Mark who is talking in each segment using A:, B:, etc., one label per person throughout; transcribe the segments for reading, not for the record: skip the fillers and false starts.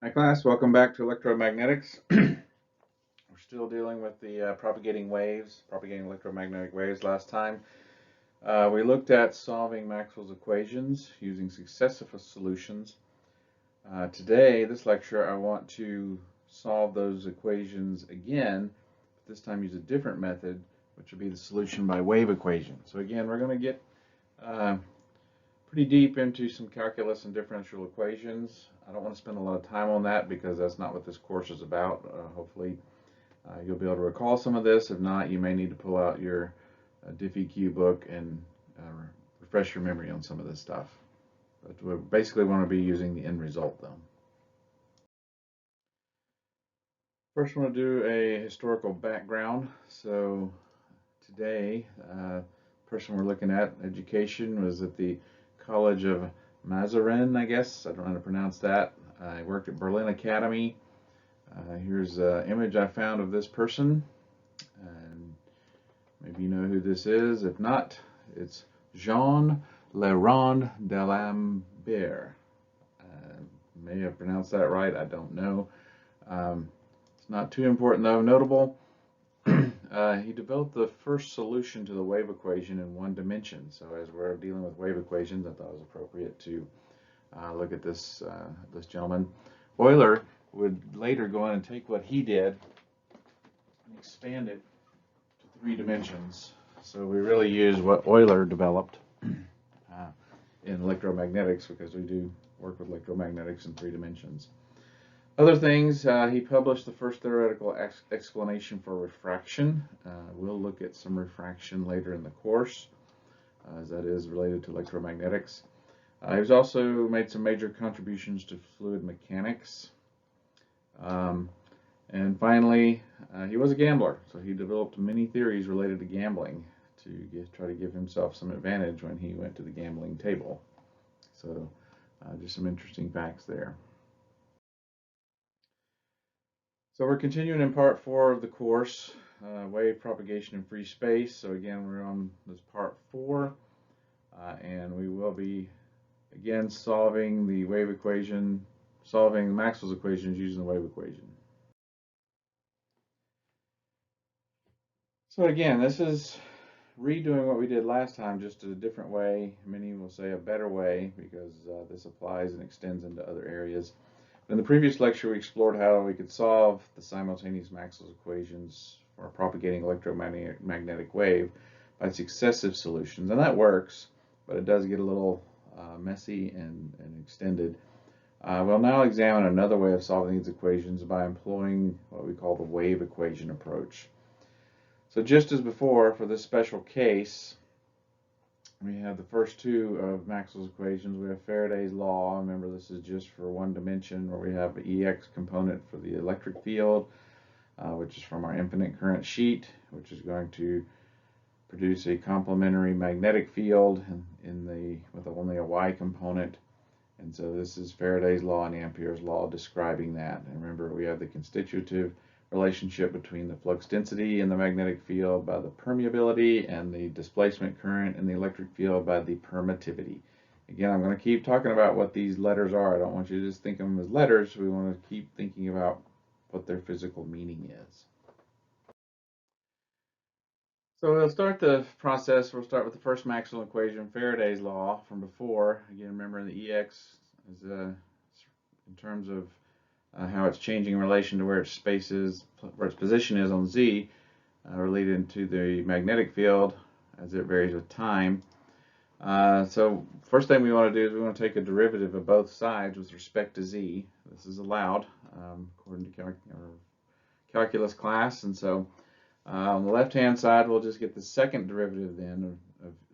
A: Hi class, welcome back to Electromagnetics. We're still dealing with the propagating electromagnetic waves. Last time we looked at solving Maxwell's equations using successive solutions. Today, this lecture, I want to solve those equations again, but this time use a different method, which would be the solution by wave equation. So again, we're going to get pretty deep into some calculus and differential equations. I don't want to spend a lot of time on that because that's not what this course is about. Hopefully you'll be able to recall some of this. If not, you may need to pull out your Diffie-Q book and refresh your memory on some of this stuff. But we basically want to be using the end result though. First, I want to do a historical background. So today, the person we're looking at, education, was at the College of Mazarin, I guess. I don't know how to pronounce that. I worked at Berlin Academy. Here's an image I found of this person. And maybe you know who this is. If not, it's Jean Lerond d'Alembert. May have pronounced that right. I don't know. It's not too important though. Notable. He developed the first solution to the wave equation in one dimension. So as we're dealing with wave equations, I thought it was appropriate to look at this gentleman. Euler would later go in and take what he did and expand it to 3 dimensions. So we really use what Euler developed in electromagnetics because we do work with electromagnetics in 3 dimensions. Other things, he published the first theoretical explanation for refraction. We'll look at some refraction later in the course, as that is related to electromagnetics. He's also made some major contributions to fluid mechanics. And finally, he was a gambler, so he developed many theories related to gambling to try to give himself some advantage when he went to the gambling table. So just some interesting facts there. So we're continuing in part 4 of the course, wave propagation in free space. So again, we're on this part 4, and we will be again solving the wave equation, solving Maxwell's equations using the wave equation. So again, this is redoing what we did last time, just a different way. Many will say a better way because this applies and extends into other areas. In the previous lecture, we explored how we could solve the simultaneous Maxwell's equations for a propagating electromagnetic wave by successive solutions, and that works, but it does get a little messy and extended. We'll now examine another way of solving these equations by employing what we call the wave equation approach. So just as before, for this special case, we have the first 2 of Maxwell's equations. We have Faraday's law. Remember, this is just for one dimension, where we have the EX component for the electric field, which is from our infinite current sheet, which is going to produce a complementary magnetic field with only a Y component. And so this is Faraday's law and Ampere's law describing that. And remember, we have the constitutive relationship between the flux density in the magnetic field by the permeability and the displacement current in the electric field by the permittivity. Again, I'm going to keep talking about what these letters are. I don't want you to just think of them as letters. We want to keep thinking about what their physical meaning is. So we'll start the process. We'll start with the first Maxwell equation, Faraday's law from before. Again, remember the EX is in terms of how it's changing in relation to where its space is, where its position is on Z, related to the magnetic field as it varies with time. So first thing we want to do is we want to take a derivative of both sides with respect to Z. This is allowed according to calculus class, and so on the left-hand side, we'll just get the second derivative then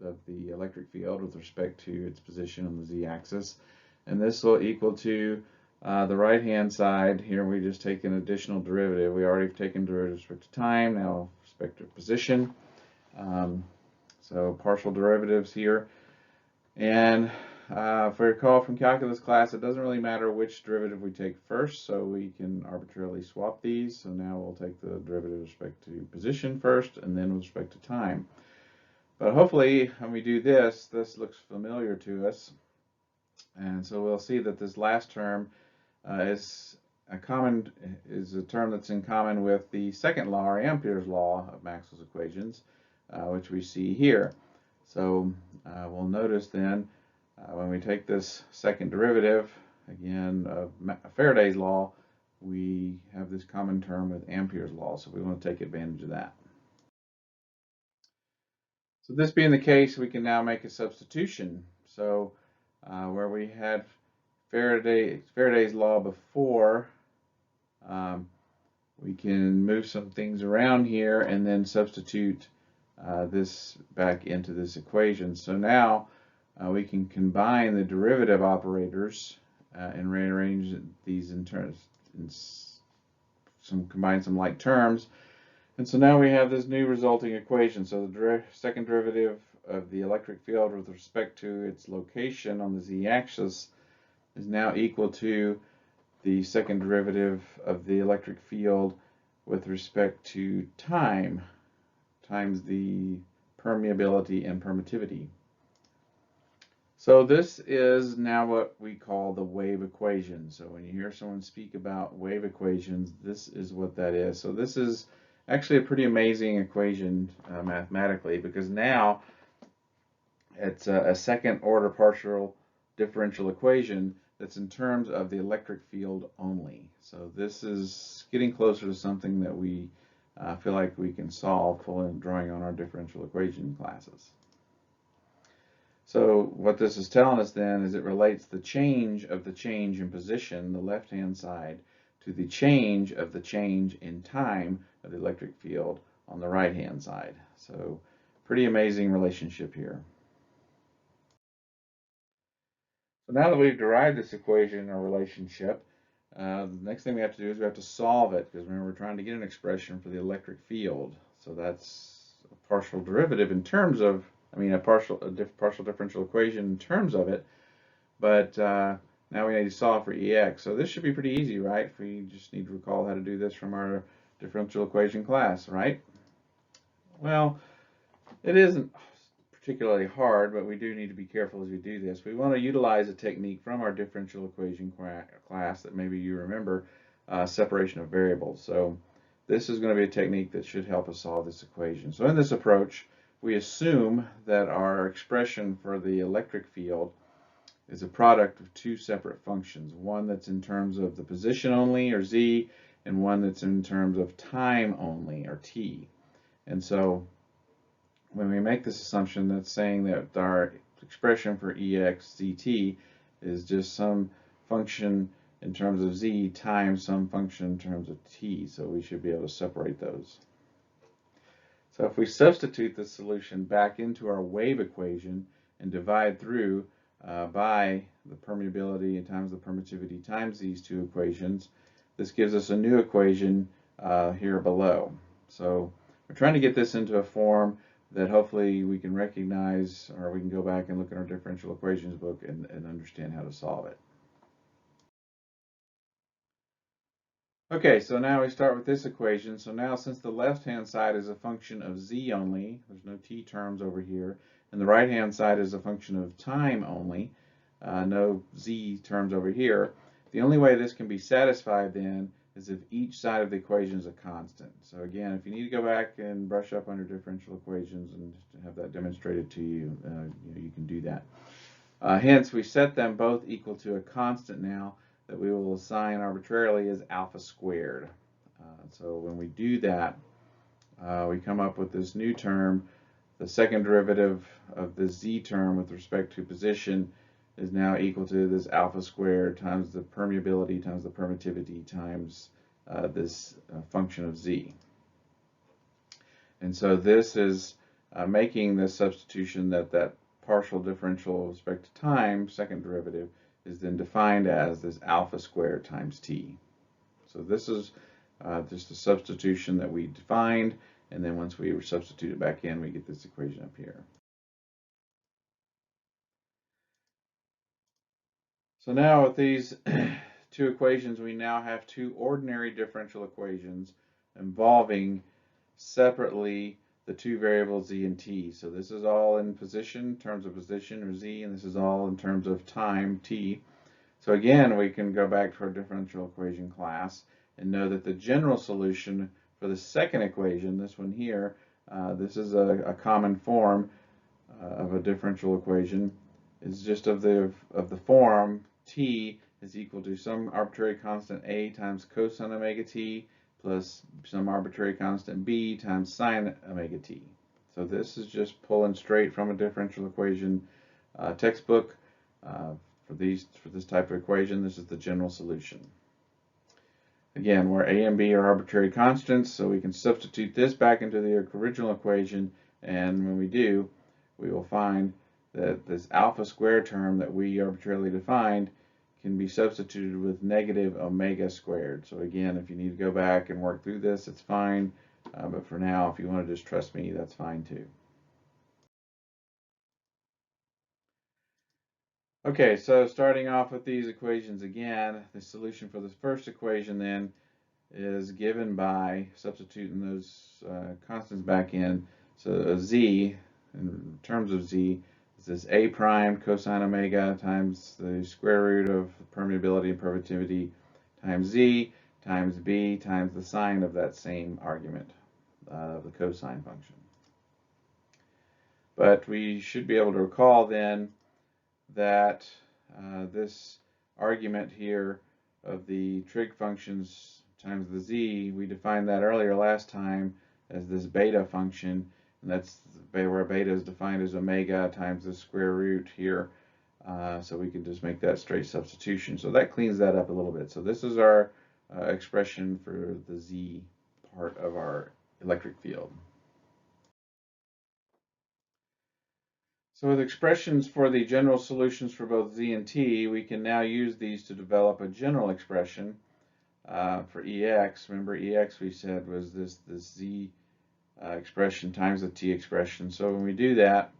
A: of the electric field with respect to its position on the z-axis, and this will equal to the right-hand side. Here we just take an additional derivative. We already have taken derivatives with respect to time, now with respect to position. So partial derivatives here. And if we recall from calculus class, it doesn't really matter which derivative we take first, so we can arbitrarily swap these. So now we'll take the derivative with respect to position first, and then with respect to time. But hopefully, when we do this, this looks familiar to us. And so we'll see that this last term is a term that's in common with the second law, or Ampere's law of Maxwell's equations, which we see here. So we'll notice then when we take this second derivative, again, of Faraday's law, we have this common term with Ampere's law, so we want to take advantage of that. So this being the case, we can now make a substitution. So where we had Faraday's law before, we can move some things around here and then substitute this back into this equation. So now we can combine the derivative operators and rearrange these in terms, combine some like terms. And so now we have this new resulting equation. So the second derivative of the electric field with respect to its location on the z-axis is now equal to the second derivative of the electric field with respect to time times the permeability and permittivity. So this is now what we call the wave equation. So when you hear someone speak about wave equations, this is what that is. So this is actually a pretty amazing equation mathematically, because now it's a second order partial differential equation that's in terms of the electric field only. So this is getting closer to something that we feel like we can solve drawing on our differential equation classes. So what this is telling us then is it relates the change in position, the left-hand side, to the change in time of the electric field on the right-hand side. So pretty amazing relationship here. So now that we've derived this equation or relationship, the next thing we have to do is we have to solve it, because remember, we're trying to get an expression for the electric field. So that's a partial derivative in terms of, a partial differential equation in terms of it, but now we need to solve for EX. So this should be pretty easy, right? We just need to recall how to do this from our differential equation class, right? Well, it isn't particularly hard, but we do need to be careful as we do this. We want to utilize a technique from our differential equation class that maybe you remember, separation of variables. So this is going to be a technique that should help us solve this equation. So in this approach, we assume that our expression for the electric field is a product of two separate functions, one that's in terms of the position only, or z, and one that's in terms of time only, or t. And so when we make this assumption, that's saying that our expression for EX zt is just some function in terms of z times some function in terms of t. So we should be able to separate those. So if we substitute the solution back into our wave equation and divide through by the permeability times the permittivity times these two equations, this gives us a new equation here below. So we're trying to get this into a form that hopefully we can recognize, or we can go back and look at our differential equations book and understand how to solve it. Okay, so now we start with this equation. So now, since the left-hand side is a function of z only, there's no t terms over here, and the right-hand side is a function of time only, no z terms over here, the only way this can be satisfied then is if each side of the equation is a constant. So again, if you need to go back and brush up on your differential equations and have that demonstrated to you, you can do that. Hence, we set them both equal to a constant now that we will assign arbitrarily as alpha squared. So when we do that, we come up with this new term. The second derivative of the z term with respect to position is now equal to this alpha squared times the permeability times the permittivity times this function of z. And so this is making the substitution that partial differential with respect to time, second derivative, is then defined as this alpha squared times t. So this is just a substitution that we defined, and then once we substitute it back in, we get this equation up here. So now with these two equations, we now have two ordinary differential equations involving separately the two variables z and t. So this is all in position, in terms of position, or z, and this is all in terms of time, t. So again, we can go back to our differential equation class and know that the general solution for the second equation, this one here, this is a common form of a differential equation, is just of the form t is equal to some arbitrary constant a times cosine omega t plus some arbitrary constant b times sine omega t. So this is just pulling straight from a differential equation textbook. For this type of equation, this is the general solution. Again, where a and b are arbitrary constants, so we can substitute this back into the original equation, and when we do, we will find that this alpha squared term that we arbitrarily defined can be substituted with negative omega squared. So again, if you need to go back and work through this, it's fine, but for now, if you want to just trust me, that's fine too. Okay, so starting off with these equations again, the solution for the first equation then is given by substituting those constants back in. So z, in terms of z, is this a prime cosine omega times the square root of permeability and permittivity times z times b times the sine of that same argument of the cosine function. But we should be able to recall then that this argument here of the trig functions times the z, we defined that earlier last time as this beta function, and that's where beta is defined as omega times the square root here, so we can just make that straight substitution. So that cleans that up a little bit. So this is our expression for the z part of our electric field. So with expressions for the general solutions for both z and t, we can now use these to develop a general expression for Ex. Remember, Ex we said was this z expression times the t expression. So when we do that,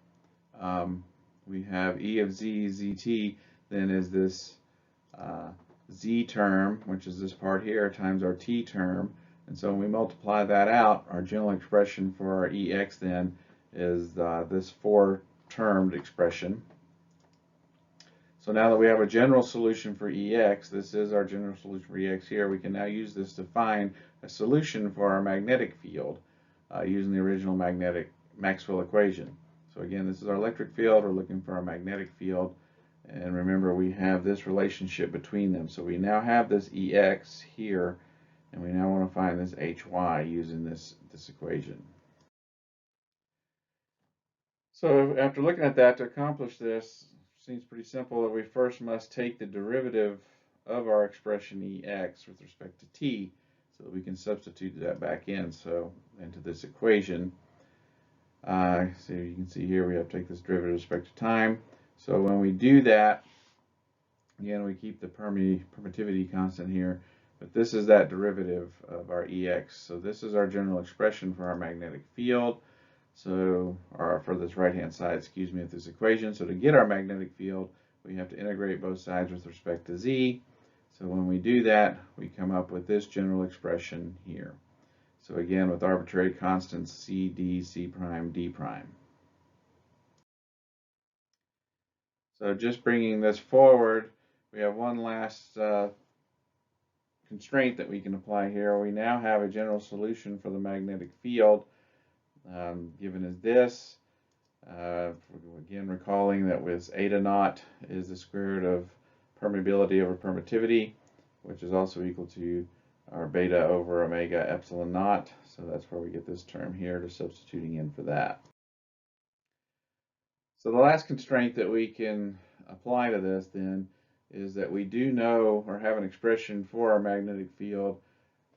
A: we have E of z, zt, then is this z term, which is this part here, times our t term. And so when we multiply that out, our general expression for our Ex then is this 4-termed expression. So now that we have a general solution for Ex, this is our general solution for Ex here, we can now use this to find a solution for our magnetic field using the original Maxwell equation. So again, this is our electric field, we're looking for our magnetic field, and remember we have this relationship between them. So we now have this Ex here, and we now want to find this Hy using this equation. So after looking at that, to accomplish this, seems pretty simple that we first must take the derivative of our expression Ex with respect to t, so that we can substitute that back in into this equation. So you can see here we have to take this derivative with respect to time. So when we do that, again we keep the permittivity constant here, but this is that derivative of our Ex. So this is our general expression for our magnetic field. So, or for this right-hand side, excuse me, of this equation. So to get our magnetic field, we have to integrate both sides with respect to z. So when we do that, we come up with this general expression here. So again, with arbitrary constants c, d, c prime, d prime. So just bringing this forward, we have one last constraint that we can apply here. We now have a general solution for the magnetic field. Given as this, again recalling that with eta naught is the square root of permeability over permittivity, which is also equal to our beta over omega epsilon naught. So that's where we get this term here, to substituting in for that. So the last constraint that we can apply to this then is that we do know or have an expression for our magnetic field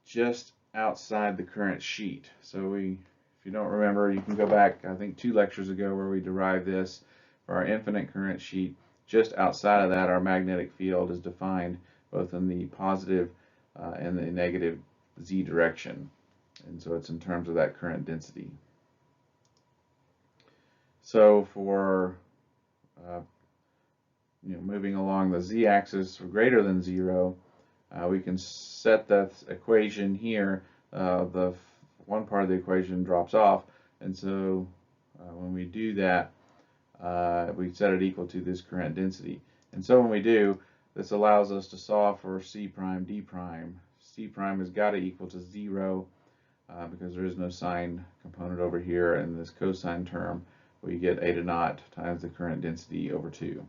A: just outside the current sheet. So if you don't remember, you can go back, I think 2 lectures ago, where we derived this for our infinite current sheet. Just outside of that, our magnetic field is defined both in the positive and the negative z direction. And so it's in terms of that current density. So for moving along the z-axis greater than 0, we can set that equation here. The one part of the equation drops off, and so when we do that, we set it equal to this current density. And so when we do, this allows us to solve for C prime, D prime. C prime has got to equal to 0 because there is no sine component over here, and this cosine term, we get eta naught times the current density over 2.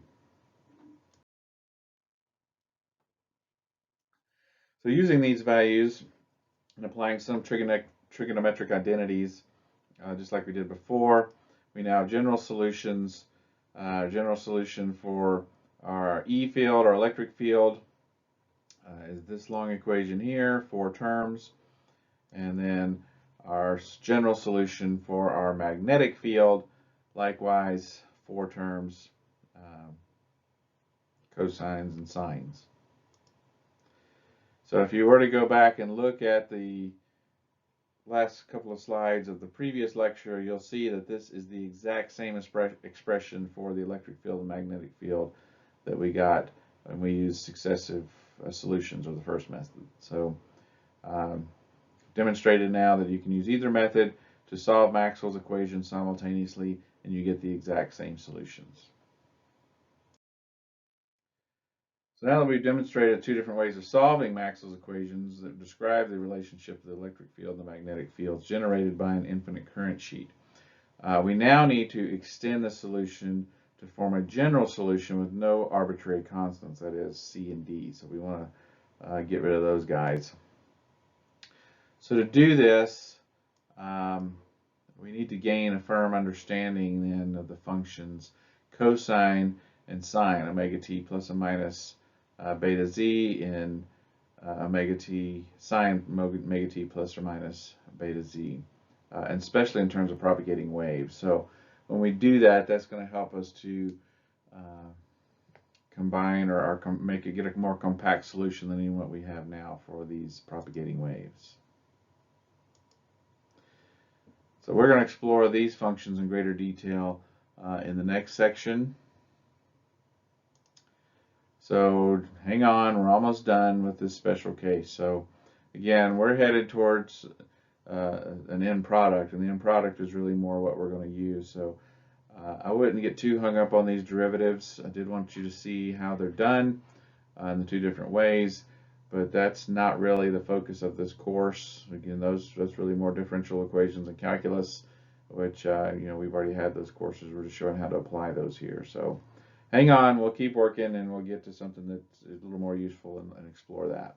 A: So using these values and applying some trigonometric identities, just like we did before, we now have general solutions. General solution for our E field, our electric field, is this long equation here, 4 terms. And then our general solution for our magnetic field, likewise, 4 terms, cosines and sines. So if you were to go back and look at the last couple of slides of the previous lecture, you'll see that this is the exact same expression for the electric field and magnetic field that we got when we used successive solutions, or the first method. So demonstrated now that you can use either method to solve Maxwell's equations simultaneously, and you get the exact same solutions. So now that we've demonstrated 2 different ways of solving Maxwell's equations that describe the relationship of the electric field and the magnetic fields generated by an infinite current sheet, we now need to extend the solution to form a general solution with no arbitrary constants, that is C and D. So we want to get rid of those guys. So to do this, we need to gain a firm understanding then of the functions cosine and sine, omega t plus or minus beta z, in omega t sine omega t plus or minus beta z, and especially in terms of propagating waves. So when we do that, that's going to help us to combine or get a more compact solution than even what we have now for these propagating waves. So we're going to explore these functions in greater detail in the next section. So hang on, we're almost done with this special case. So again, we're headed towards an end product, and the end product is really more what we're going to use. So I wouldn't get too hung up on these derivatives. I did want you to see how they're done in the 2 different ways, but that's not really the focus of this course. Again, that's really more differential equations and calculus, which we've already had those courses. We're just showing how to apply those here. So hang on, we'll keep working, and we'll get to something that's a little more useful and explore that.